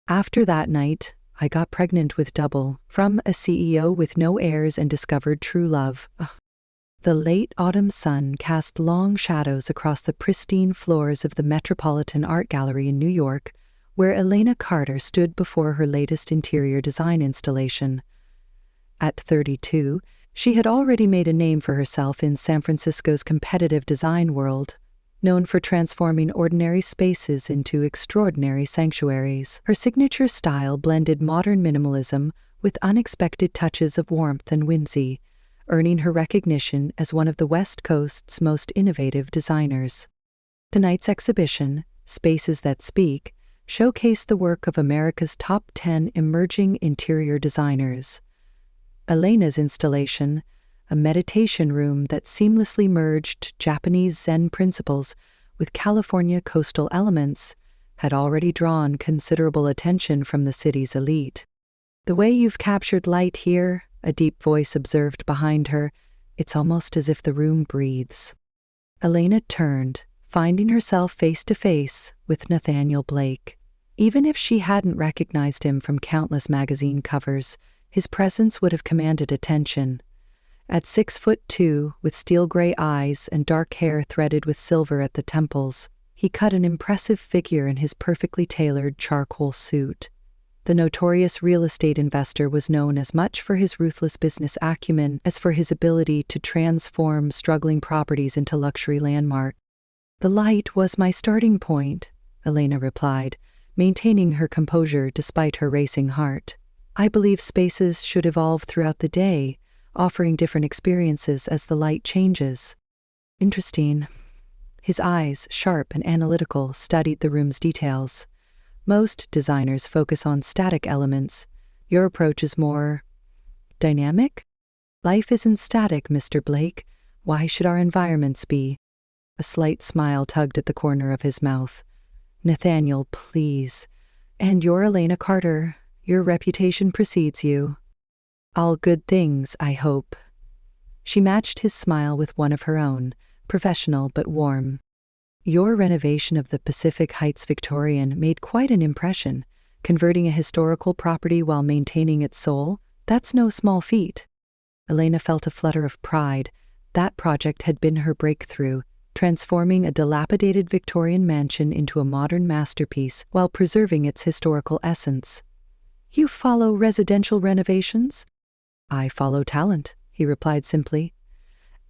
After that night, I got pregnant with double, from a CEO with no heirs and discovered true love. Ugh. The late autumn sun cast long shadows across the pristine floors of the Metropolitan Art Gallery in New York, where Elena Carter stood before her latest interior design installation. At 32, she had already made a name for herself in San Francisco's competitive design world, known for transforming ordinary spaces into extraordinary sanctuaries. Her signature style blended modern minimalism with unexpected touches of warmth and whimsy, earning her recognition as one of the West Coast's most innovative designers. Tonight's exhibition, Spaces That Speak, showcased the work of America's top 10 emerging interior designers. Elena's installation, a meditation room that seamlessly merged Japanese Zen principles with California coastal elements, had already drawn considerable attention from the city's elite. "The way you've captured light here," a deep voice observed behind her, "it's almost as if the room breathes." Elena turned, finding herself face to face with Nathaniel Blake. Even if she hadn't recognized him from countless magazine covers, his presence would have commanded attention. At 6'2", with steel-gray eyes and dark hair threaded with silver at the temples, he cut an impressive figure in his perfectly tailored charcoal suit. The notorious real estate investor was known as much for his ruthless business acumen as for his ability to transform struggling properties into luxury landmarks. "The light was my starting point," Elena replied, maintaining her composure despite her racing heart. "I believe spaces should evolve throughout the day, offering different experiences as the light changes." "Interesting." His eyes, sharp and analytical, studied the room's details. "Most designers focus on static elements. Your approach is more dynamic?" "Life isn't static, Mr. Blake. Why should our environments be?" A slight smile tugged at the corner of his mouth. "Nathaniel, please. And you're Elena Carter. Your reputation precedes you." "All good things, I hope." She matched his smile with one of her own, professional but warm. "Your renovation of the Pacific Heights Victorian made quite an impression. Converting a historical property while maintaining its soul, that's no small feat." Elena felt a flutter of pride. That project had been her breakthrough, transforming a dilapidated Victorian mansion into a modern masterpiece while preserving its historical essence. "You follow residential renovations?" "I follow talent," he replied simply.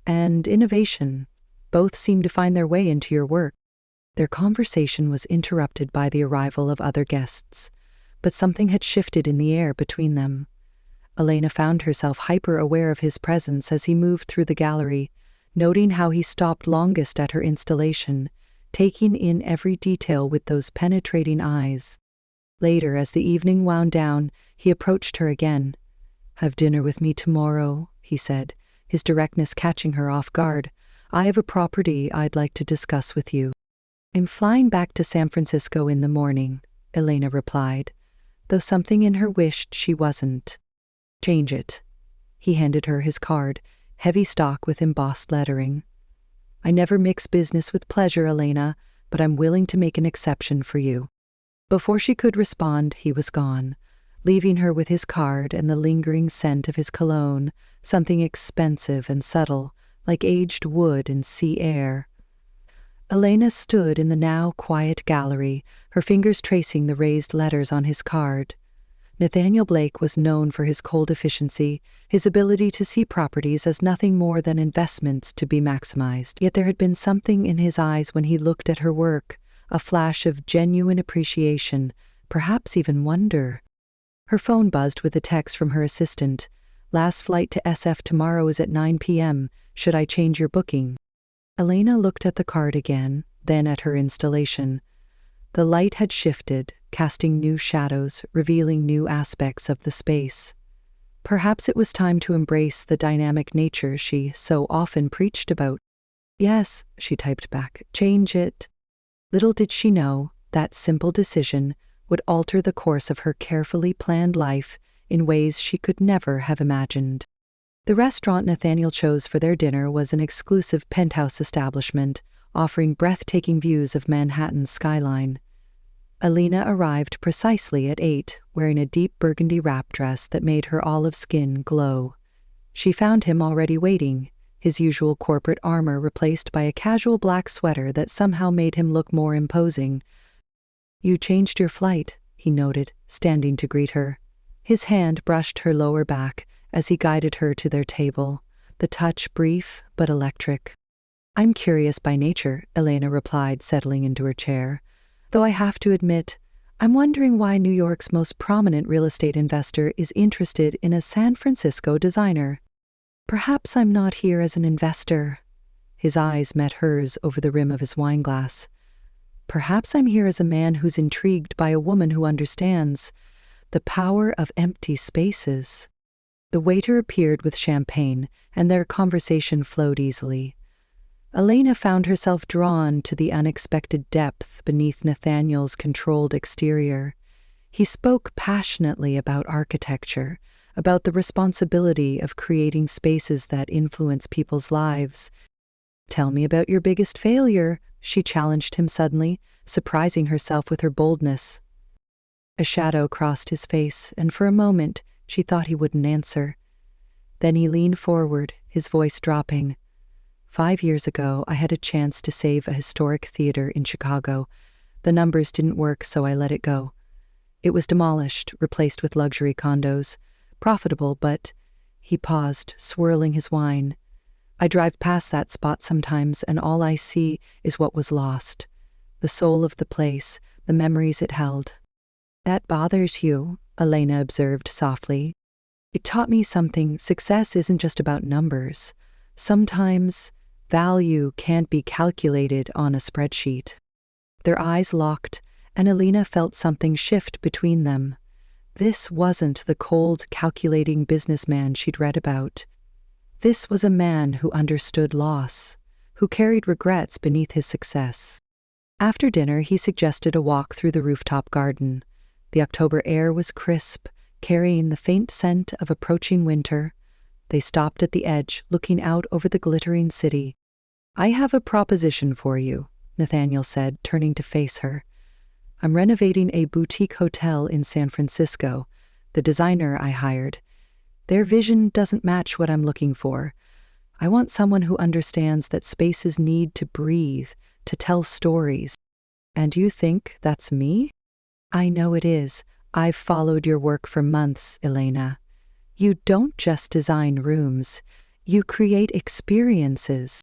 "And innovation. Both seem to find their way into your work." Their conversation was interrupted by the arrival of other guests, but something had shifted in the air between them. Elena found herself hyper-aware of his presence as he moved through the gallery, noting how he stopped longest at her installation, taking in every detail with those penetrating eyes. Later, as the evening wound down, he approached her again. "Have dinner with me tomorrow," he said, his directness catching her off guard. "I have a property I'd like to discuss with you." "I'm flying back to San Francisco in the morning," Elena replied, though something in her wished she wasn't. "Change it." He handed her his card, heavy stock with embossed lettering. "I never mix business with pleasure, Elena, but I'm willing to make an exception for you." Before she could respond, he was gone, leaving her with his card and the lingering scent of his cologne, something expensive and subtle, like aged wood and sea air. Elena stood in the now quiet gallery, her fingers tracing the raised letters on his card. Nathaniel Blake was known for his cold efficiency, his ability to see properties as nothing more than investments to be maximized. Yet there had been something in his eyes when he looked at her work, a flash of genuine appreciation, perhaps even wonder. Her phone buzzed with a text from her assistant. "Last flight to SF tomorrow is at 9 p.m. Should I change your booking?" Elena looked at the card again, then at her installation. The light had shifted, casting new shadows, revealing new aspects of the space. Perhaps it was time to embrace the dynamic nature she so often preached about. "Yes," she typed back, "change it." Little did she know that simple decision would alter the course of her carefully planned life in ways she could never have imagined. The restaurant Nathaniel chose for their dinner was an exclusive penthouse establishment, offering breathtaking views of Manhattan's skyline. Alina arrived precisely at 8, wearing a deep burgundy wrap dress that made her olive skin glow. She found him already waiting, his usual corporate armor replaced by a casual black sweater that somehow made him look more imposing. "You changed your flight," he noted, standing to greet her. His hand brushed her lower back as he guided her to their table, the touch brief but electric. "I'm curious by nature," Elena replied, settling into her chair. "Though I have to admit, I'm wondering why New York's most prominent real estate investor is interested in a San Francisco designer. Perhaps I'm not here as an investor." His eyes met hers over the rim of his wineglass. "Perhaps I'm here as a man who's intrigued by a woman who understands the power of empty spaces." The waiter appeared with champagne, and their conversation flowed easily. Elena found herself drawn to the unexpected depth beneath Nathaniel's controlled exterior. He spoke passionately about architecture, about the responsibility of creating spaces that influence people's lives. "Tell me about your biggest failure," she challenged him suddenly, surprising herself with her boldness. A shadow crossed his face, and for a moment she thought he wouldn't answer. Then he leaned forward, his voice dropping. 5 years ago, I had a chance to save a historic theater in Chicago. The numbers didn't work, so I let it go. It was demolished, replaced with luxury condos. Profitable, but— He paused, swirling his wine. "I drive past that spot sometimes, and all I see is what was lost. The soul of the place, the memories it held." "That bothers you," Elena observed softly. "It taught me something. Success isn't just about numbers. Sometimes value can't be calculated on a spreadsheet." Their eyes locked, and Elena felt something shift between them. This wasn't the cold, calculating businessman she'd read about. This was a man who understood loss, who carried regrets beneath his success. After dinner, he suggested a walk through the rooftop garden. The October air was crisp, carrying the faint scent of approaching winter. They stopped at the edge, looking out over the glittering city. "I have a proposition for you," Nathaniel said, turning to face her. "I'm renovating a boutique hotel in San Francisco. The designer I hired. Their vision doesn't match what I'm looking for. I want someone who understands that spaces need to breathe, to tell stories. And you think that's me?" "I know it is. I've followed your work for months, Elena. You don't just design rooms. You create experiences."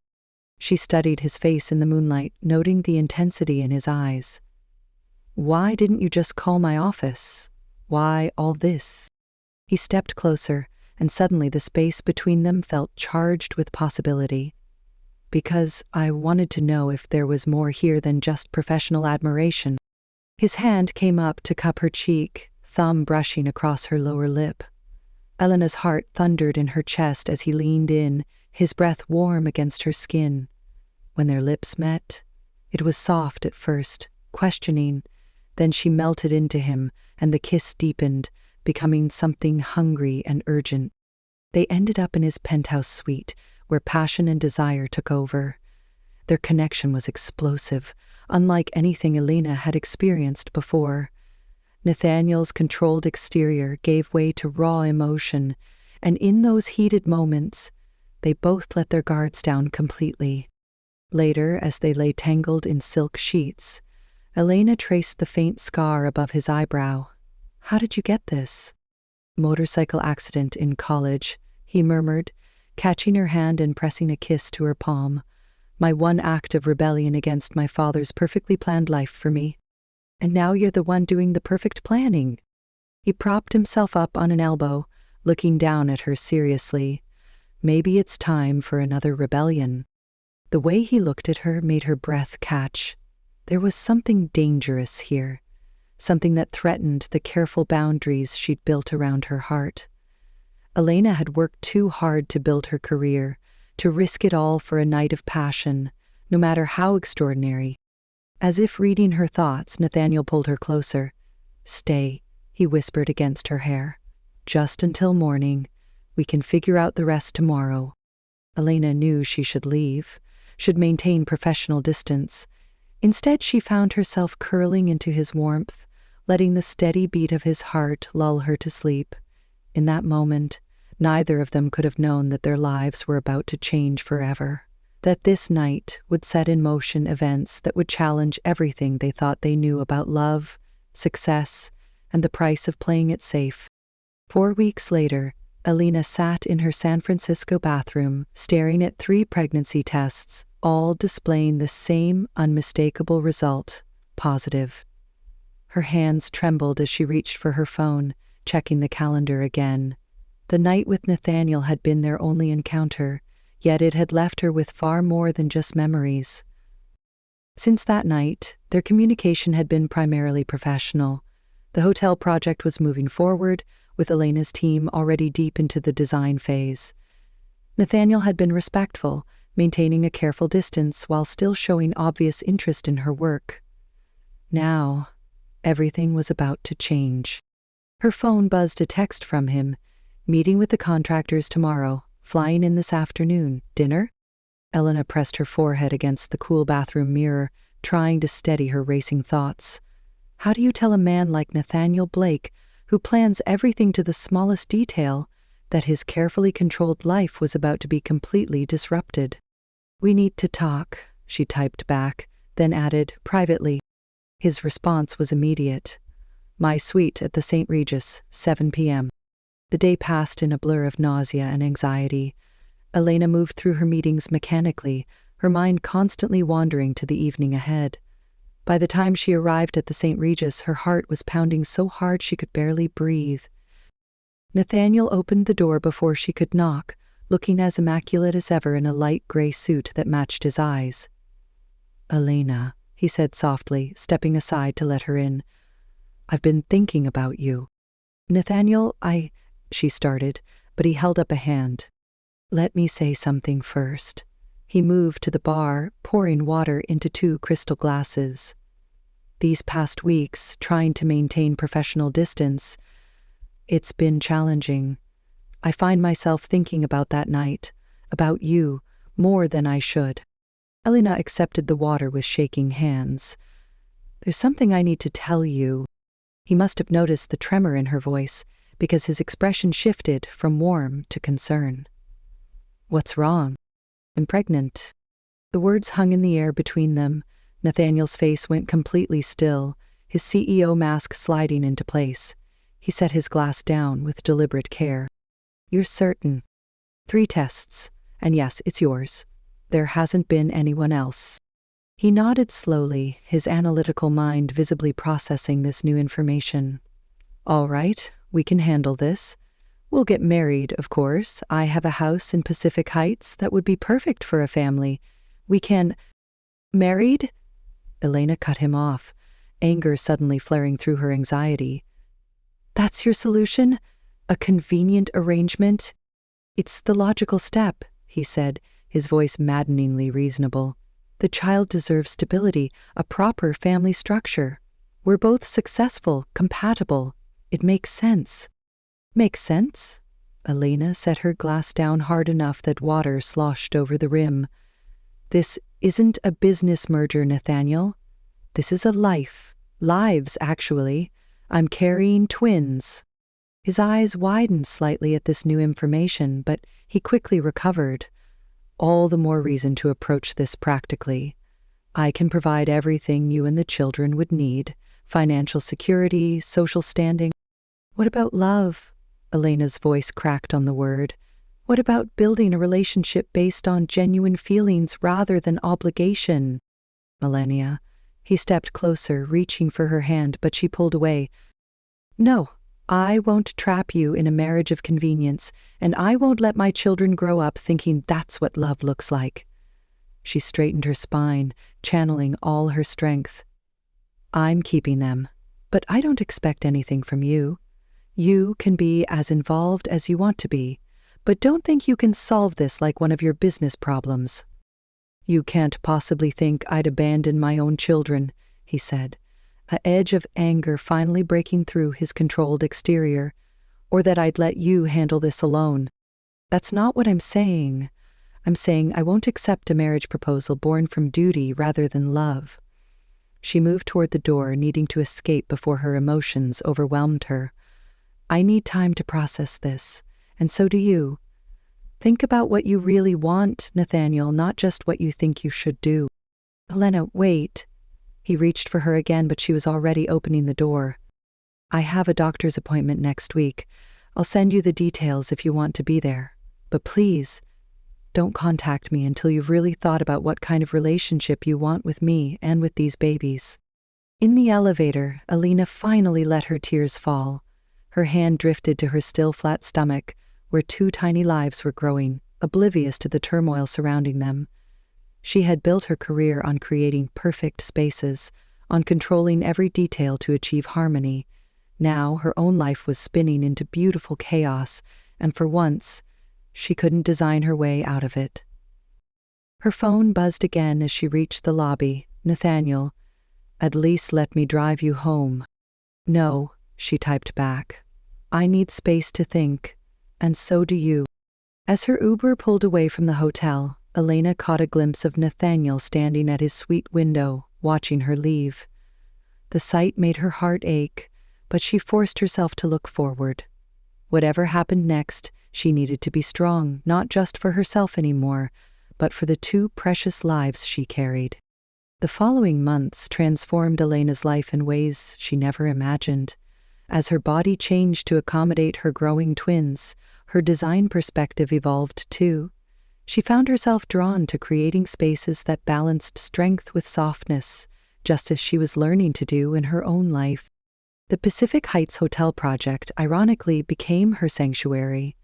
She studied his face in the moonlight, noting the intensity in his eyes. "Why didn't you just call my office? Why all this?" He stepped closer, and suddenly the space between them felt charged with possibility. "Because I wanted to know if there was more here than just professional admiration." His hand came up to cup her cheek, thumb brushing across her lower lip. Elena's heart thundered in her chest as he leaned in, his breath warm against her skin. When their lips met, it was soft at first, questioning. Then she melted into him, and the kiss deepened, becoming something hungry and urgent. They ended up in his penthouse suite, where passion and desire took over. Their connection was explosive, unlike anything Elena had experienced before. Nathaniel's controlled exterior gave way to raw emotion, and in those heated moments, they both let their guards down completely. Later, as they lay tangled in silk sheets, Elena traced the faint scar above his eyebrow. "How did you get this?" "Motorcycle accident in college," he murmured, catching her hand and pressing a kiss to her palm. "My one act of rebellion against my father's perfectly planned life for me. And now you're the one doing the perfect planning." He propped himself up on an elbow, looking down at her seriously. Maybe it's time for another rebellion. The way he looked at her made her breath catch. There was something dangerous here, something that threatened the careful boundaries she'd built around her heart. Elena had worked too hard to build her career, to risk it all for a night of passion, no matter how extraordinary. As if reading her thoughts, Nathaniel pulled her closer. "Stay," he whispered against her hair. "Just until morning. We can figure out the rest tomorrow." Elena knew she should leave, should maintain professional distance. Instead, she found herself curling into his warmth, letting the steady beat of his heart lull her to sleep. In that moment, neither of them could have known that their lives were about to change forever, that this night would set in motion events that would challenge everything they thought they knew about love, success, and the price of playing it safe. 4 weeks later, Alina sat in her San Francisco bathroom, staring at 3 pregnancy tests, all displaying the same unmistakable result: positive. Her hands trembled as she reached for her phone, checking the calendar again. The night with Nathaniel had been their only encounter, yet it had left her with far more than just memories. Since that night, their communication had been primarily professional. The hotel project was moving forward, with Elena's team already deep into the design phase. Nathaniel had been respectful, maintaining a careful distance while still showing obvious interest in her work. Now, everything was about to change. Her phone buzzed a text from him: "Meeting with the contractors tomorrow, flying in this afternoon, dinner?" Elena pressed her forehead against the cool bathroom mirror, trying to steady her racing thoughts. How do you tell a man like Nathaniel Blake, who plans everything to the smallest detail, that his carefully controlled life was about to be completely disrupted? "We need to talk," she typed back, then added, "privately." His response was immediate. "My suite at the St. Regis, 7 p.m. The day passed in a blur of nausea and anxiety. Elena moved through her meetings mechanically, her mind constantly wandering to the evening ahead. By the time she arrived at the St. Regis, her heart was pounding so hard she could barely breathe. Nathaniel opened the door before she could knock, looking as immaculate as ever in a light gray suit that matched his eyes. "Elena," he said softly, stepping aside to let her in. "I've been thinking about you." "Nathaniel, she started, but he held up a hand. "Let me say something first." He moved to the bar, pouring water into 2 crystal glasses. "These past weeks, trying to maintain professional distance, it's been challenging. I find myself thinking about that night, about you, more than I should." Elena accepted the water with shaking hands. "There's something I need to tell you." He must have noticed the tremor in her voice, because his expression shifted from warm to concern. "What's wrong?" "I'm pregnant." The words hung in the air between them. Nathaniel's face went completely still, his CEO mask sliding into place. He set his glass down with deliberate care. "You're certain?" 3 tests, and yes, it's yours. There hasn't been anyone else." He nodded slowly, his analytical mind visibly processing this new information. "All right, we can handle this. We'll get married, of course. I have a house in Pacific Heights that would be perfect for a family. We can—" "Married?" Elena cut him off, anger suddenly flaring through her anxiety. "That's your solution? A convenient arrangement?" "It's the logical step," he said, his voice maddeningly reasonable. "The child deserves stability, a proper family structure. We're both successful, compatible. It makes sense." "Makes sense?" Elena set her glass down hard enough that water sloshed over the rim. "This isn't a business merger, Nathaniel. This is a life. Lives, actually. I'm carrying twins." His eyes widened slightly at this new information, but he quickly recovered. "All the more reason to approach this practically. I can provide everything you and the children would need: financial security, social standing." "What about love?" Elena's voice cracked on the word. "What about building a relationship based on genuine feelings rather than obligation?" "Melania." He stepped closer, reaching for her hand, but she pulled away. "No, I won't trap you in a marriage of convenience, and I won't let my children grow up thinking that's what love looks like." She straightened her spine, channeling all her strength. "I'm keeping them, but I don't expect anything from you. You can be as involved as you want to be, but don't think you can solve this like one of your business problems." "You can't possibly think I'd abandon my own children," he said, an edge of anger finally breaking through his controlled exterior, "or that I'd let you handle this alone. That's not what I'm saying. I'm saying I won't accept a marriage proposal born from duty rather than love. She moved toward the door, needing to escape before her emotions overwhelmed her. I need time to process this, and so do you. Think about what you really want, Nathaniel, not just what you think you should do. Elena, wait. He reached for her again, but she was already opening the door. I have a doctor's appointment next week. I'll send you the details if you want to be there. But please, don't contact me until you've really thought about what kind of relationship you want with me and with these babies. In the elevator, Elena finally let her tears fall. Her hand drifted to her still flat stomach, where 2 tiny lives were growing, oblivious to the turmoil surrounding them. She had built her career on creating perfect spaces, on controlling every detail to achieve harmony. Now her own life was spinning into beautiful chaos, and for once, she couldn't design her way out of it. Her phone buzzed again as she reached the lobby. Nathaniel, at least let me drive you home. No, she typed back. I need space to think, and so do you. As her Uber pulled away from the hotel, Elena caught a glimpse of Nathaniel standing at his suite window, watching her leave. The sight made her heart ache, but she forced herself to look forward. Whatever happened next, she needed to be strong, not just for herself anymore, but for the 2 precious lives she carried. The following months transformed Elena's life in ways she never imagined. As her body changed to accommodate her growing twins, her design perspective evolved too. She found herself drawn to creating spaces that balanced strength with softness, just as she was learning to do in her own life. The Pacific Heights Hotel project, ironically, became her sanctuary.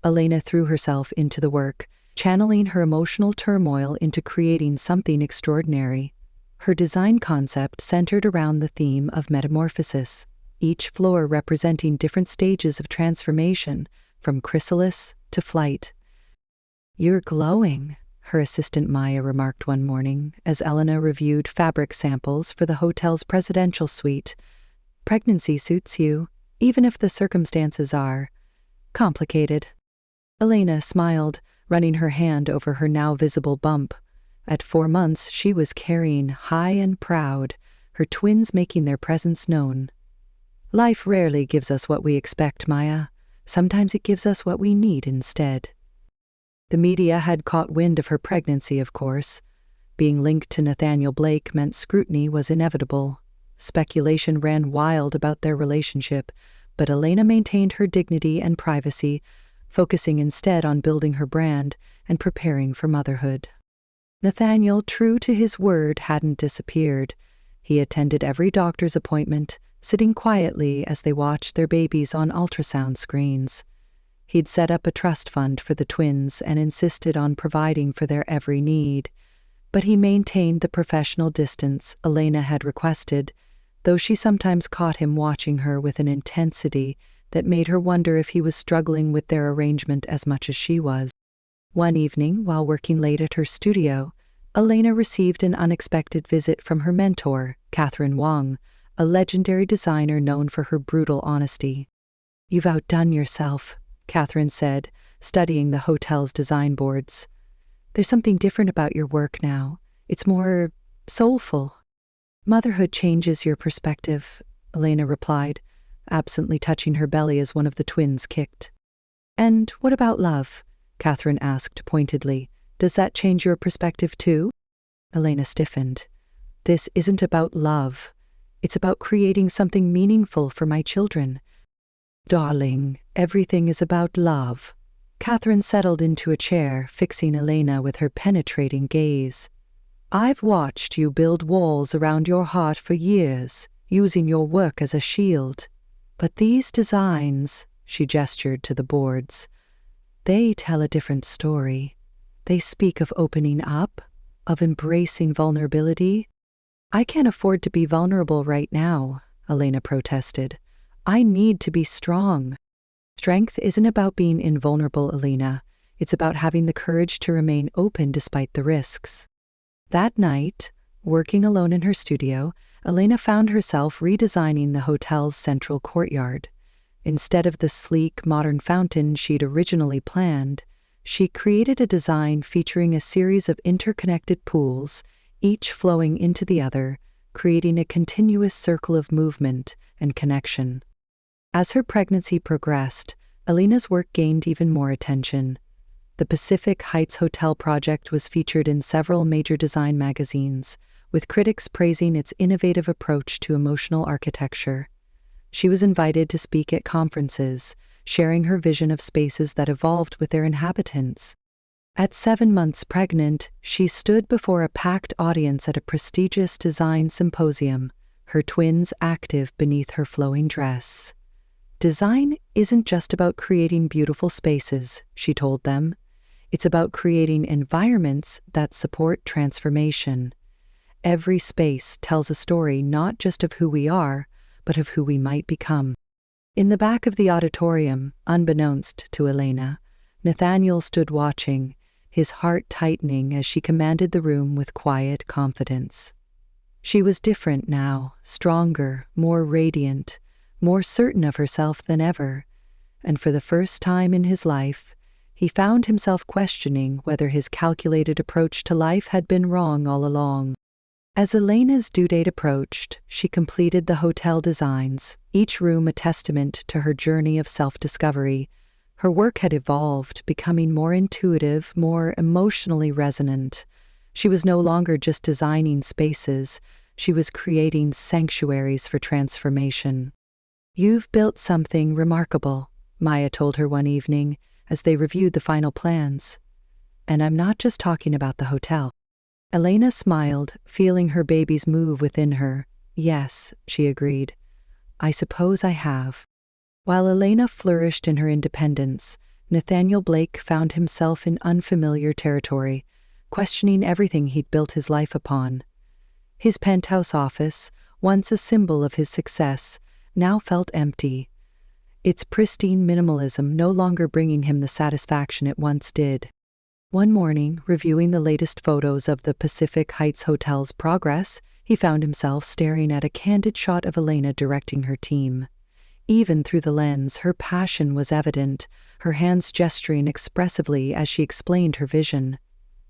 Elena threw herself into the work, channeling her emotional turmoil into creating something extraordinary. Her design concept centered around the theme of metamorphosis, each floor representing different stages of transformation, from chrysalis to flight. You're glowing, her assistant Maya remarked one morning as Elena reviewed fabric samples for the hotel's presidential suite. Pregnancy suits you, even if the circumstances are complicated. Elena smiled, running her hand over her now visible bump. At 4 months, she was carrying high and proud, her twins making their presence known. Life rarely gives us what we expect, Maya. Sometimes it gives us what we need instead. The media had caught wind of her pregnancy, of course. Being linked to Nathaniel Blake meant scrutiny was inevitable. Speculation ran wild about their relationship, but Elena maintained her dignity and privacy, focusing instead on building her brand and preparing for motherhood. Nathaniel, true to his word, hadn't disappeared. He attended every doctor's appointment, sitting quietly as they watched their babies on ultrasound screens. He'd set up a trust fund for the twins and insisted on providing for their every need. But he maintained the professional distance Elena had requested, though she sometimes caught him watching her with an intensity that made her wonder if he was struggling with their arrangement as much as she was. One evening, while working late at her studio, Elena received an unexpected visit from her mentor, Catherine Wong, a legendary designer known for her brutal honesty. "You've outdone yourself," Catherine said, studying the hotel's design boards. "There's something different about your work now. It's more soulful." "Motherhood changes your perspective," Elena replied, absently touching her belly as one of the twins kicked. "And what about love?" Catherine asked pointedly. "Does that change your perspective too?" Elena stiffened. "This isn't about love. It's about creating something meaningful for my children." "Darling, everything is about love." Catherine settled into a chair, fixing Elena with her penetrating gaze. "I've watched you build walls around your heart for years, using your work as a shield. But these designs," she gestured to the boards, "they tell a different story. They speak of opening up, of embracing vulnerability." "I can't afford to be vulnerable right now," Elena protested. "I need to be strong." "Strength isn't about being invulnerable, Elena. It's about having the courage to remain open despite the risks." That night, working alone in her studio, Elena found herself redesigning the hotel's central courtyard. Instead of the sleek, modern fountain she'd originally planned, she created a design featuring a series of interconnected pools, each flowing into the other, creating a continuous circle of movement and connection. As her pregnancy progressed, Elena's work gained even more attention. The Pacific Heights Hotel project was featured in several major design magazines, with critics praising its innovative approach to emotional architecture. She was invited to speak at conferences, sharing her vision of spaces that evolved with their inhabitants. At 7 months pregnant, she stood before a packed audience at a prestigious design symposium, her twins active beneath her flowing dress. "Design isn't just about creating beautiful spaces," she told them. "It's about creating environments that support transformation. Every space tells a story not just of who we are, but of who we might become." In the back of the auditorium, unbeknownst to Elena, Nathaniel stood watching, his heart tightening as she commanded the room with quiet confidence. She was different now, stronger, more radiant, more certain of herself than ever, and for the first time in his life, he found himself questioning whether his calculated approach to life had been wrong all along. As Elena's due date approached, she completed the hotel designs, each room a testament to her journey of self-discovery. Her work had evolved, becoming more intuitive, more emotionally resonant. She was no longer just designing spaces, she was creating sanctuaries for transformation. "You've built something remarkable," Maya told her one evening as they reviewed the final plans. "And I'm not just talking about the hotel." Elena smiled, feeling her babies move within her. "Yes," she agreed. "I suppose I have." While Elena flourished in her independence, Nathaniel Blake found himself in unfamiliar territory, questioning everything he'd built his life upon. His penthouse office, once a symbol of his success, now felt empty, its pristine minimalism no longer bringing him the satisfaction it once did. One morning, reviewing the latest photos of the Pacific Heights Hotel's progress, he found himself staring at a candid shot of Elena directing her team. Even through the lens, her passion was evident, her hands gesturing expressively as she explained her vision.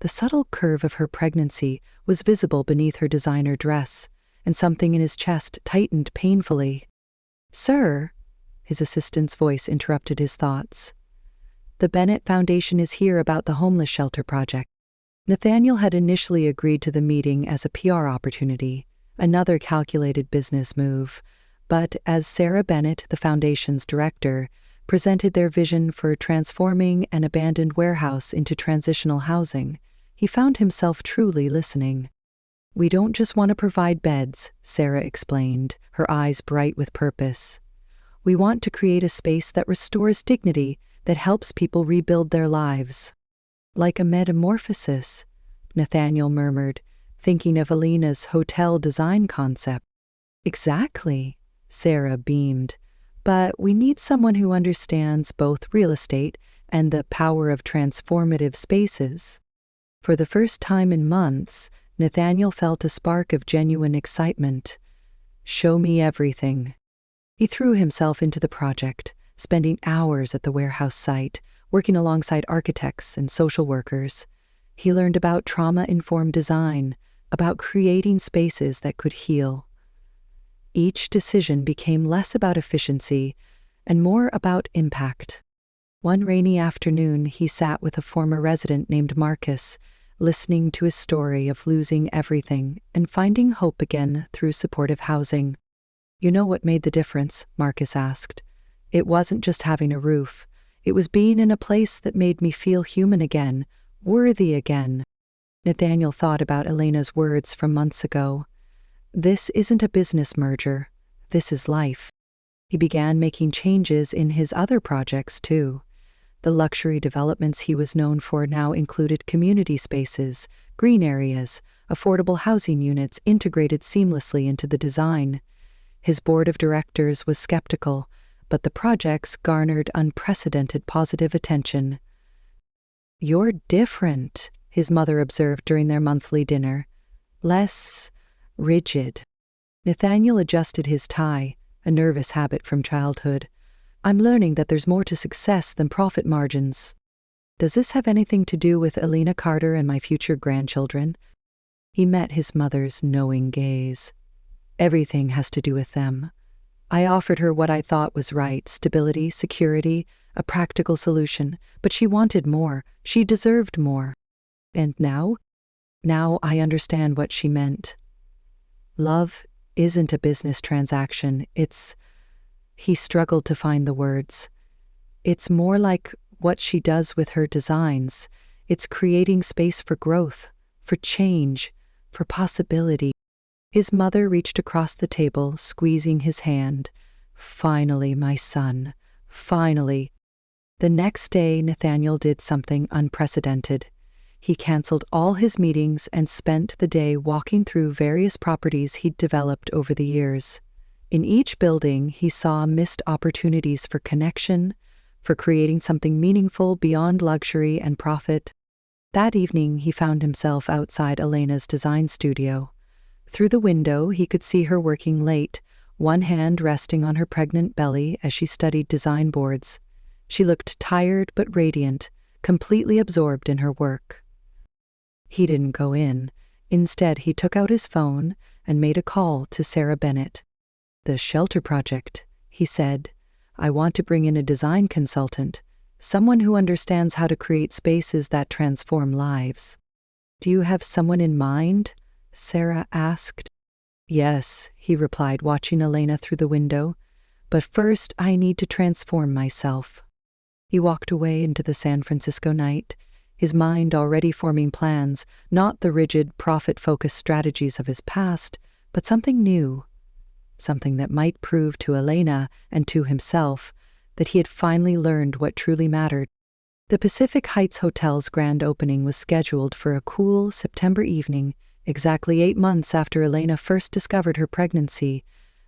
The subtle curve of her pregnancy was visible beneath her designer dress, and something in his chest tightened painfully. "Sir," his assistant's voice interrupted his thoughts. "The Bennett Foundation is here about the homeless shelter project." Nathaniel had initially agreed to the meeting as a PR opportunity, another calculated business move. But as Sarah Bennett, the foundation's director, presented their vision for transforming an abandoned warehouse into transitional housing, he found himself truly listening. "We don't just want to provide beds," Sarah explained, her eyes bright with purpose. "We want to create a space that restores dignity, that helps people rebuild their lives." "Like a metamorphosis," Nathaniel murmured, thinking of Elena's hotel design concept. "Exactly," Sarah beamed. "But we need someone who understands both real estate and the power of transformative spaces." For the first time in months, Nathaniel felt a spark of genuine excitement. "Show me everything." He threw himself into the project, spending hours at the warehouse site, working alongside architects and social workers. He learned about trauma-informed design, about creating spaces that could heal. Each decision became less about efficiency and more about impact. One rainy afternoon, he sat with a former resident named Marcus, listening to his story of losing everything and finding hope again through supportive housing. "You know what made the difference?" Marcus asked. "It wasn't just having a roof. It was being in a place that made me feel human again, worthy again." Nathaniel thought about Elena's words from months ago. "This isn't a business merger. This is life." He began making changes in his other projects, too. The luxury developments he was known for now included community spaces, green areas, affordable housing units integrated seamlessly into the design. His board of directors was skeptical, but the projects garnered unprecedented positive attention. "You're different," his mother observed during their monthly dinner. "Less rigid." Nathaniel adjusted his tie, a nervous habit from childhood. "I'm learning that there's more to success than profit margins." "Does this have anything to do with Elena Carter and my future grandchildren?" He met his mother's knowing gaze. Everything has to do with them. I offered her what I thought was right: stability, security, a practical solution, but she wanted more. She deserved more. And now? Now I understand what she meant. Love isn't a business transaction. He struggled to find the words. It's more like what she does with her designs. It's creating space for growth, for change, for possibility. His mother reached across the table, squeezing his hand. Finally, my son. Finally. The next day, Nathaniel did something unprecedented. He canceled all his meetings and spent the day walking through various properties he'd developed over the years. In each building, he saw missed opportunities for connection, for creating something meaningful beyond luxury and profit. That evening, he found himself outside Elena's design studio. Through the window, he could see her working late, one hand resting on her pregnant belly as she studied design boards. She looked tired but radiant, completely absorbed in her work. He didn't go in. Instead, he took out his phone and made a call to Sarah Bennett. "The shelter project," he said. "I want to bring in a design consultant, someone who understands how to create spaces that transform lives." "Do you have someone in mind?" Sarah asked. "Yes," he replied, watching Elena through the window. "But first, I need to transform myself." He walked away into the San Francisco night, his mind already forming plans, not the rigid, profit-focused strategies of his past, but something new, something that might prove to Elena and to himself that he had finally learned what truly mattered. The Pacific Heights Hotel's grand opening was scheduled for a cool September evening, exactly 8 months after Elena first discovered her pregnancy.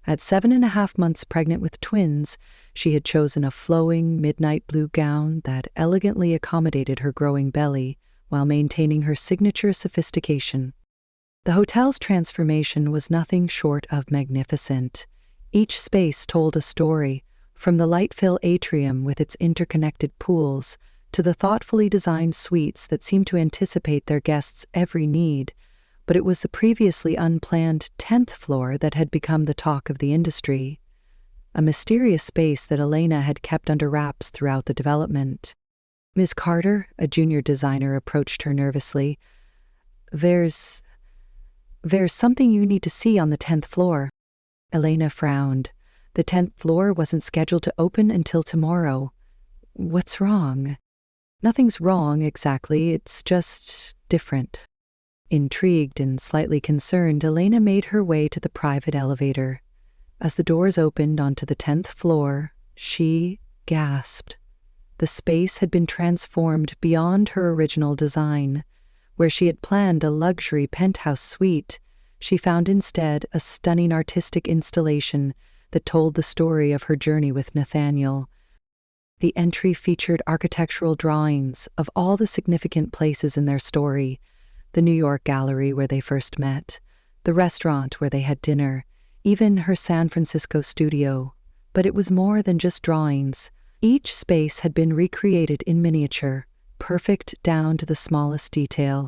At 7.5 months pregnant with twins, she had chosen a flowing midnight blue gown that elegantly accommodated her growing belly while maintaining her signature sophistication. The hotel's transformation was nothing short of magnificent. Each space told a story, from the light-filled atrium with its interconnected pools to the thoughtfully designed suites that seemed to anticipate their guests' every need. But it was the previously unplanned 10th floor that had become the talk of the industry, a mysterious space that Elena had kept under wraps throughout the development. "Ms. Carter," a junior designer approached her nervously. There's something you need to see on the 10th floor." Elena frowned. The 10th floor wasn't scheduled to open until tomorrow. "What's wrong?" "Nothing's wrong, exactly. It's just different." Intrigued and slightly concerned, Elena made her way to the private elevator. As the doors opened onto the 10th floor, she gasped. The space had been transformed beyond her original design. Where she had planned a luxury penthouse suite, she found instead a stunning artistic installation that told the story of her journey with Nathaniel. The entry featured architectural drawings of all the significant places in their story: the New York gallery where they first met, the restaurant where they had dinner, even her San Francisco studio. But it was more than just drawings. Each space had been recreated in miniature, perfect down to the smallest detail.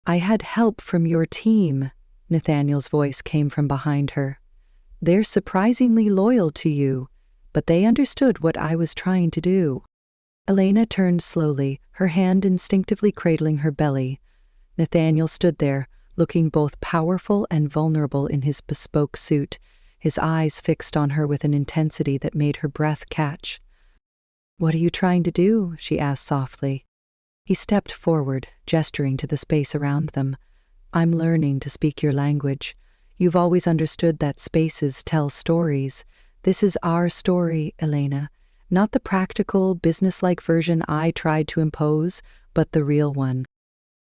"I had help from your team," Nathaniel's voice came from behind her. "They're surprisingly loyal to you, but they understood what I was trying to do." Elena turned slowly, her hand instinctively cradling her belly. Nathaniel stood there, looking both powerful and vulnerable in his bespoke suit, his eyes fixed on her with an intensity that made her breath catch. "What are you trying to do?" she asked softly. He stepped forward, gesturing to the space around them. "I'm learning to speak your language. You've always understood that spaces tell stories. This is our story, Elena. Not the practical, businesslike version I tried to impose, but the real one."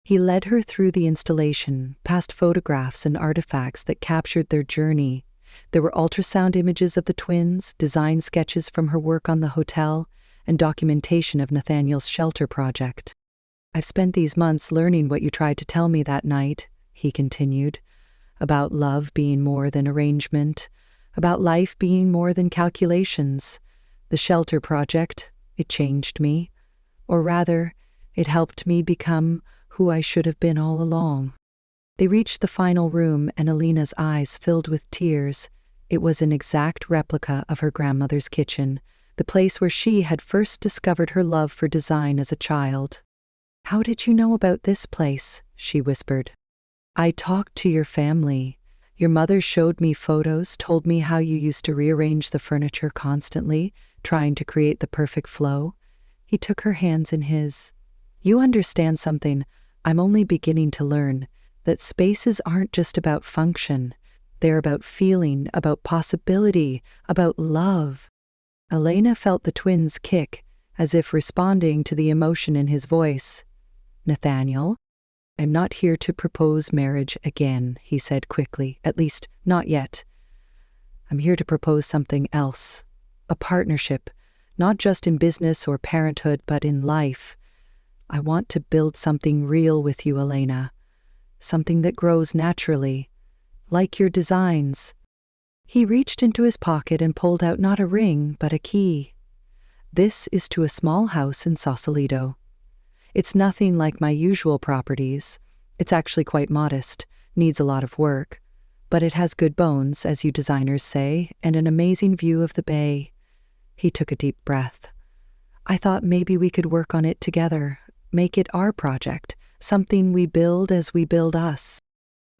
He led her through the installation, past photographs and artifacts that captured their journey. There were ultrasound images of the twins, design sketches from her work on the hotel, and documentation of Nathaniel's shelter project. "I've spent these months learning what you tried to tell me that night," he continued, "about love being more than arrangement, about life being more than calculations. The shelter project, it changed me. Or rather, it helped me become who I should have been all along." They reached the final room and Alina's eyes filled with tears. It was an exact replica of her grandmother's kitchen, the place where she had first discovered her love for design as a child. "How did you know about this place?" she whispered. "I talked to your family. Your mother showed me photos, told me how you used to rearrange the furniture constantly, trying to create the perfect flow." He took her hands in his. "You understand something I'm only beginning to learn, that spaces aren't just about function. They're about feeling, about possibility, about love." Elena felt the twins kick, as if responding to the emotion in his voice. "Nathaniel, I'm not here to propose marriage again," he said quickly. "At least, not yet. I'm here to propose something else. A partnership, not just in business or parenthood, but in life. I want to build something real with you, Elena. Something that grows naturally, like your designs." He reached into his pocket and pulled out not a ring, but a key. "This is to a small house in Sausalito. It's nothing like my usual properties. It's actually quite modest, needs a lot of work, but it has good bones, as you designers say, and an amazing view of the bay." He took a deep breath. "I thought maybe we could work on it together, make it our project, something we build as we build us."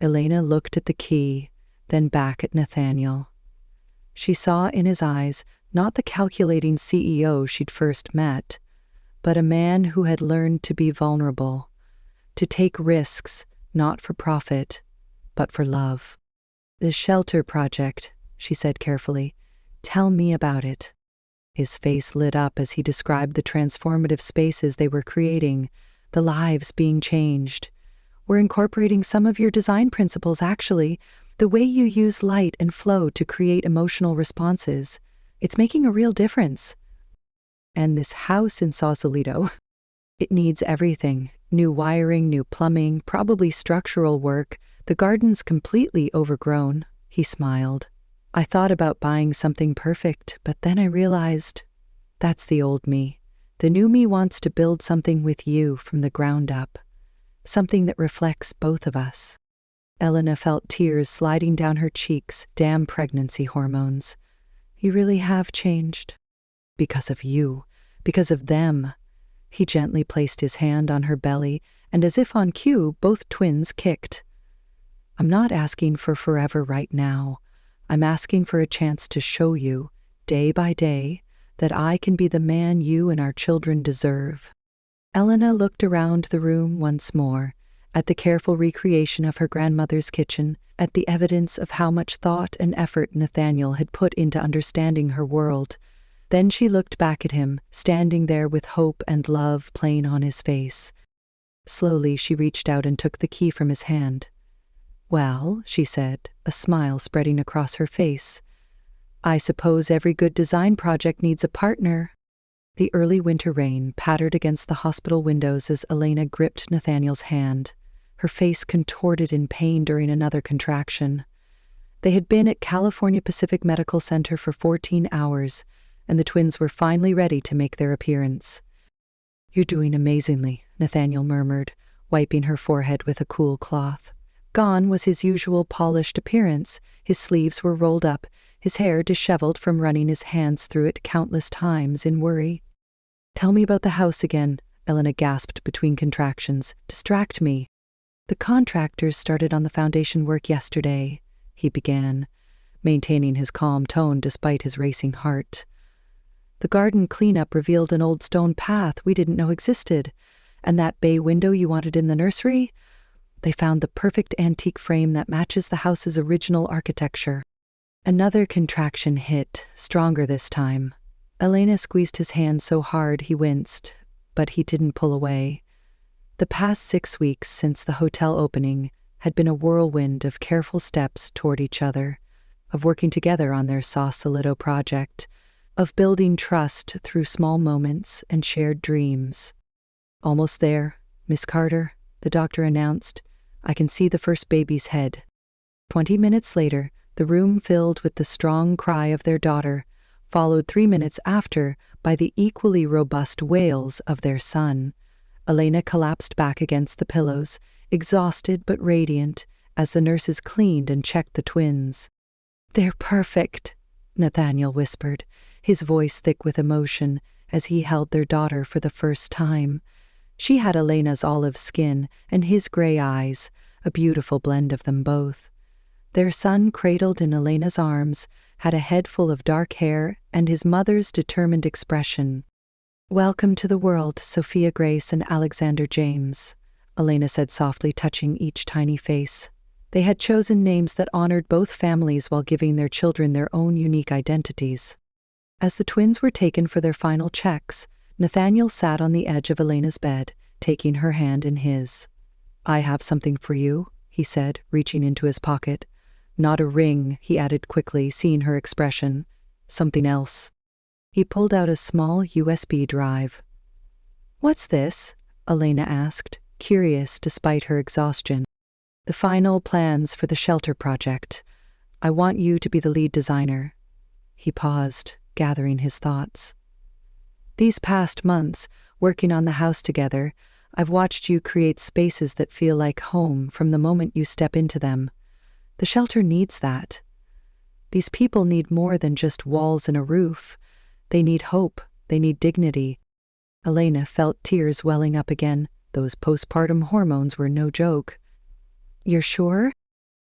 Elena looked at the key, then back at Nathaniel. She saw in his eyes not the calculating CEO she'd first met, but a man who had learned to be vulnerable, to take risks, not for profit, but for love. "The shelter project," she said carefully. "Tell me about it." His face lit up as he described the transformative spaces they were creating, the lives being changed. "We're incorporating some of your design principles, actually. The way you use light and flow to create emotional responses. It's making a real difference. And this house in Sausalito, it needs everything. New wiring, new plumbing, probably structural work. The garden's completely overgrown." He smiled. "I thought about buying something perfect, but then I realized that's the old me. The new me wants to build something with you from the ground up. Something that reflects both of us." Elena felt tears sliding down her cheeks. Damn pregnancy hormones. "You really have changed." "Because of you. Because of them." He gently placed his hand on her belly, and as if on cue, both twins kicked. "I'm not asking for forever right now. I'm asking for a chance to show you, day by day, that I can be the man you and our children deserve." Elena looked around the room once more, at the careful recreation of her grandmother's kitchen, at the evidence of how much thought and effort Nathaniel had put into understanding her world. Then she looked back at him, standing there with hope and love playing on his face. Slowly she reached out and took the key from his hand. "Well," she said, a smile spreading across her face, "I suppose every good design project needs a partner." The early winter rain pattered against the hospital windows as Elena gripped Nathaniel's hand. Her face contorted in pain during another contraction. They had been at California Pacific Medical Center for 14 hours, and the twins were finally ready to make their appearance. "You're doing amazingly," Nathaniel murmured, wiping her forehead with a cool cloth. Gone was his usual polished appearance. His sleeves were rolled up, his hair disheveled from running his hands through it countless times in worry. "Tell me about the house again," Elena gasped between contractions. "Distract me." "The contractors started on the foundation work yesterday," he began, maintaining his calm tone despite his racing heart. "The garden cleanup revealed an old stone path we didn't know existed, and that bay window you wanted in the nursery? They found the perfect antique frame that matches the house's original architecture." Another contraction hit, stronger this time. Elena squeezed his hand so hard he winced, but he didn't pull away. The past 6 weeks since the hotel opening had been a whirlwind of careful steps toward each other, of working together on their Sausalito project, of building trust through small moments and shared dreams. "Almost there, Miss Carter," the doctor announced. "I can see the first baby's head." 20 minutes later, the room filled with the strong cry of their daughter, followed 3 minutes after by the equally robust wails of their son. Elena collapsed back against the pillows, exhausted but radiant, as the nurses cleaned and checked the twins. "They're perfect," Nathaniel whispered, his voice thick with emotion as he held their daughter for the first time. She had Elena's olive skin and his gray eyes, a beautiful blend of them both. Their son, cradled in Elena's arms, had a head full of dark hair and his mother's determined expression. "Welcome to the world, Sophia Grace and Alexander James," Elena said softly, touching each tiny face. They had chosen names that honored both families while giving their children their own unique identities. As the twins were taken for their final checks, Nathaniel sat on the edge of Elena's bed, taking her hand in his. "I have something for you," he said, reaching into his pocket. "Not a ring," he added quickly, seeing her expression. "Something else." He pulled out a small USB drive. "What's this?" Elena asked, curious despite her exhaustion. "The final plans for the shelter project. I want you to be the lead designer." He paused, gathering his thoughts. "These past months, working on the house together, I've watched you create spaces that feel like home from the moment you step into them. The shelter needs that. These people need more than just walls and a roof. They need hope. They need dignity." Elena felt tears welling up again. Those postpartum hormones were no joke. "You're sure?"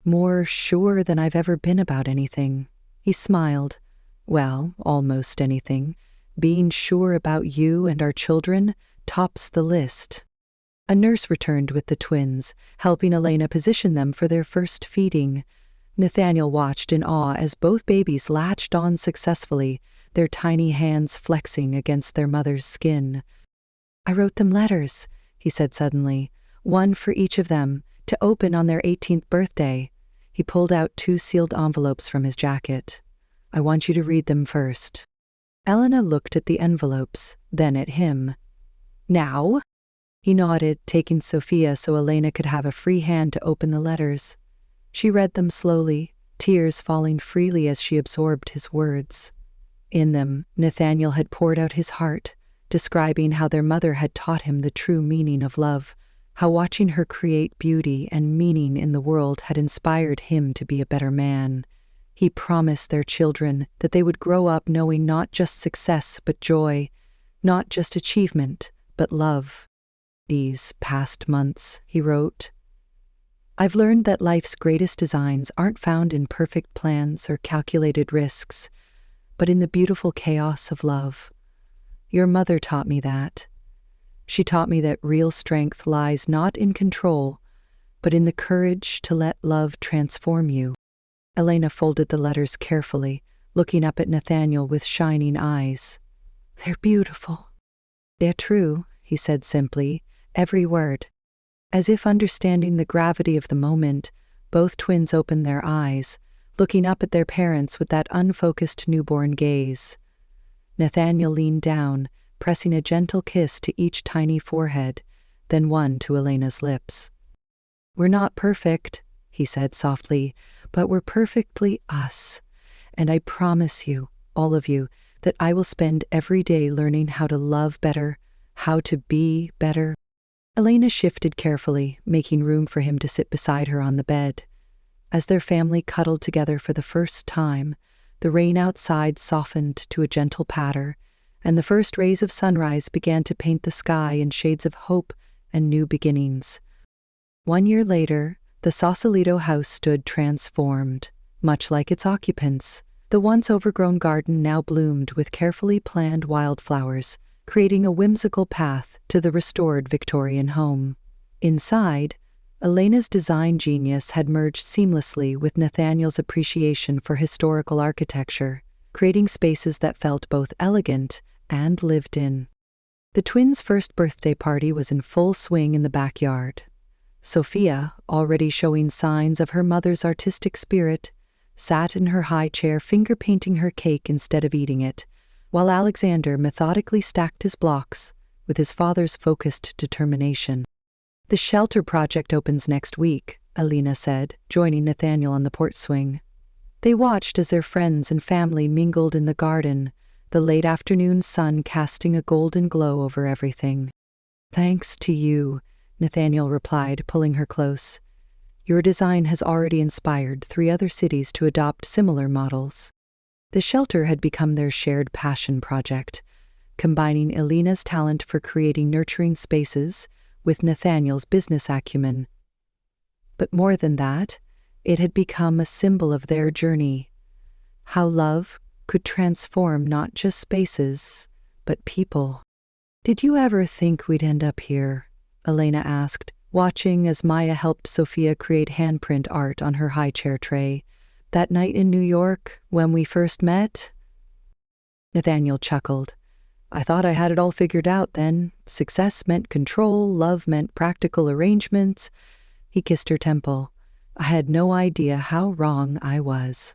"More sure than I've ever been about anything." He smiled. "Well, almost anything. Being sure about you and our children tops the list." A nurse returned with the twins, helping Elena position them for their first feeding. Nathaniel watched in awe as both babies latched on successfully, their tiny hands flexing against their mother's skin. "I wrote them letters," he said suddenly, "one for each of them, to open on their 18th birthday. He pulled out 2 sealed envelopes from his jacket. "I want you to read them first." Elena looked at the envelopes, then at him. "Now?" He nodded, taking Sophia so Elena could have a free hand to open the letters. She read them slowly, tears falling freely as she absorbed his words. In them, Nathaniel had poured out his heart, describing how their mother had taught him the true meaning of love, how watching her create beauty and meaning in the world had inspired him to be a better man. He promised their children that they would grow up knowing not just success but joy, not just achievement but love. "These past months," he wrote, "I've learned that life's greatest designs aren't found in perfect plans or calculated risks, but in the beautiful chaos of love. Your mother taught me that. She taught me that real strength lies not in control, but in the courage to let love transform you." Elena folded the letters carefully, looking up at Nathaniel with shining eyes. "They're beautiful." "They're true," he said simply, every word. As if understanding the gravity of the moment, both twins opened their eyes, looking up at their parents with that unfocused newborn gaze. Nathaniel leaned down, pressing a gentle kiss to each tiny forehead, then one to Elena's lips. "We're not perfect," he said softly, "but we're perfectly us. And I promise you, all of you, that I will spend every day learning how to love better, how to be better." Elena shifted carefully, making room for him to sit beside her on the bed. As their family cuddled together for the first time, the rain outside softened to a gentle patter, and the first rays of sunrise began to paint the sky in shades of hope and new beginnings. 1 year later, the Sausalito house stood transformed, much like its occupants. The once overgrown garden now bloomed with carefully planned wildflowers, creating a whimsical path to the restored Victorian home. Inside, Elena's design genius had merged seamlessly with Nathaniel's appreciation for historical architecture, creating spaces that felt both elegant and lived in. The twins' first birthday party was in full swing in the backyard. Sophia, already showing signs of her mother's artistic spirit, sat in her high chair finger-painting her cake instead of eating it, while Alexander methodically stacked his blocks with his father's focused determination. "The shelter project opens next week," Elena said, joining Nathaniel on the porch swing. They watched as their friends and family mingled in the garden, the late afternoon sun casting a golden glow over everything. "Thanks to you," Nathaniel replied, pulling her close. Your design has already inspired 3 other cities to adopt similar models. The shelter had become their shared passion project, combining Elena's talent for creating nurturing spaces with Nathaniel's business acumen. But more than that, it had become a symbol of their journey, how love could transform not just spaces, but people. "Did you ever think we'd end up here?" Elena asked, watching as Maya helped Sophia create handprint art on her high chair tray. "That night in New York, when we first met?" Nathaniel chuckled. "I thought I had it all figured out then. Success meant control, love meant practical arrangements." He kissed her temple. "I had no idea how wrong I was."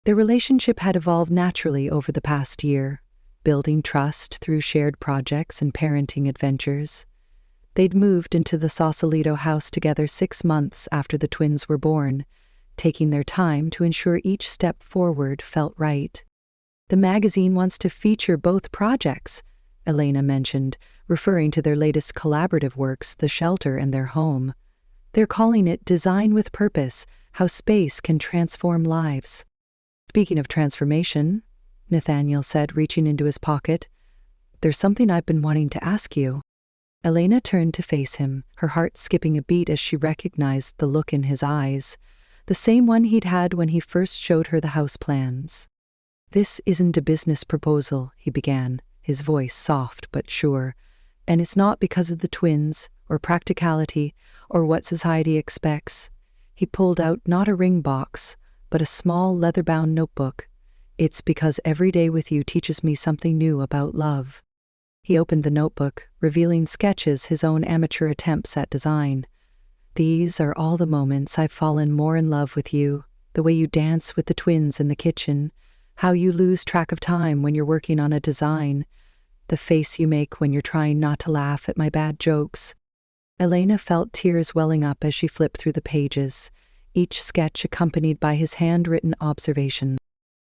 Their relationship had evolved naturally over the past year, building trust through shared projects and parenting adventures. They'd moved into the Sausalito house together 6 months after the twins were born, taking their time to ensure each step forward felt right. "The magazine wants to feature both projects," Elena mentioned, referring to their latest collaborative works, the shelter and their home. "They're calling it Design with Purpose, How Space Can Transform Lives." "Speaking of transformation," Nathaniel said, reaching into his pocket, "there's something I've been wanting to ask you." Elena turned to face him, her heart skipping a beat as she recognized the look in his eyes, the same one he'd had when he first showed her the house plans. "This isn't a business proposal," he began, his voice soft but sure, "and it's not because of the twins, or practicality, or what society expects." He pulled out not a ring box, but a small leather-bound notebook. "It's because every day with you teaches me something new about love." He opened the notebook, revealing sketches, his own amateur attempts at design. "These are all the moments I've fallen more in love with you, the way you dance with the twins in the kitchen, how you lose track of time when you're working on a design, the face you make when you're trying not to laugh at my bad jokes." Elena felt tears welling up as she flipped through the pages, each sketch accompanied by his handwritten observation.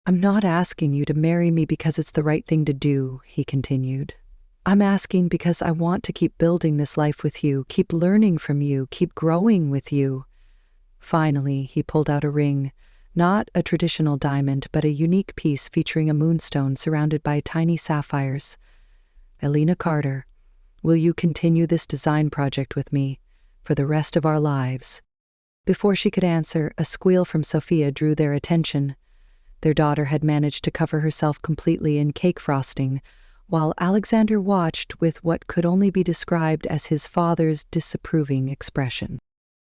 "I'm not asking you to marry me because it's the right thing to do," he continued. "I'm asking because I want to keep building this life with you, keep learning from you, keep growing with you." Finally, he pulled out a ring, not a traditional diamond, but a unique piece featuring a moonstone surrounded by tiny sapphires. "Elena Carter, will you continue this design project with me for the rest of our lives?" Before she could answer, a squeal from Sophia drew their attention. Their daughter had managed to cover herself completely in cake frosting, while Alexander watched with what could only be described as his father's disapproving expression.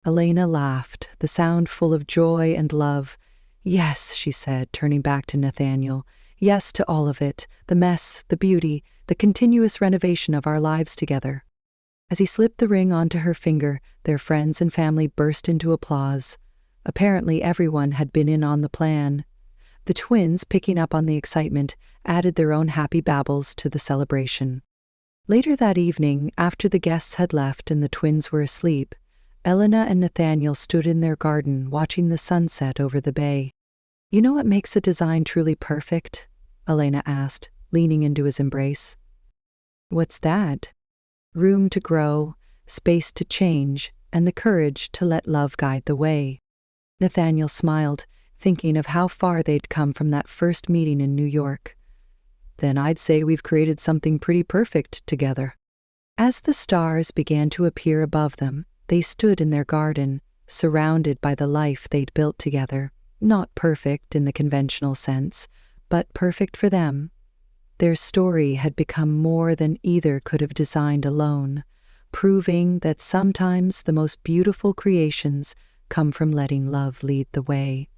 Elena laughed, the sound full of joy and love. "Yes," she said, turning back to Nathaniel. "Yes to all of it, the mess, the beauty, the continuous renovation of our lives together." As he slipped the ring onto her finger, their friends and family burst into applause. Apparently everyone had been in on the plan. The twins, picking up on the excitement, added their own happy babbles to the celebration. Later that evening, after the guests had left and the twins were asleep, Elena and Nathaniel stood in their garden watching the sunset over the bay. "You know what makes a design truly perfect?" Elena asked, leaning into his embrace. "What's that?" "Room to grow, space to change, and the courage to let love guide the way." Nathaniel smiled, thinking of how far they'd come from that first meeting in New York. "Then I'd say we've created something pretty perfect together." As the stars began to appear above them, they stood in their garden, surrounded by the life they'd built together, not perfect in the conventional sense, but perfect for them. Their story had become more than either could have designed alone, proving that sometimes the most beautiful creations come from letting love lead the way.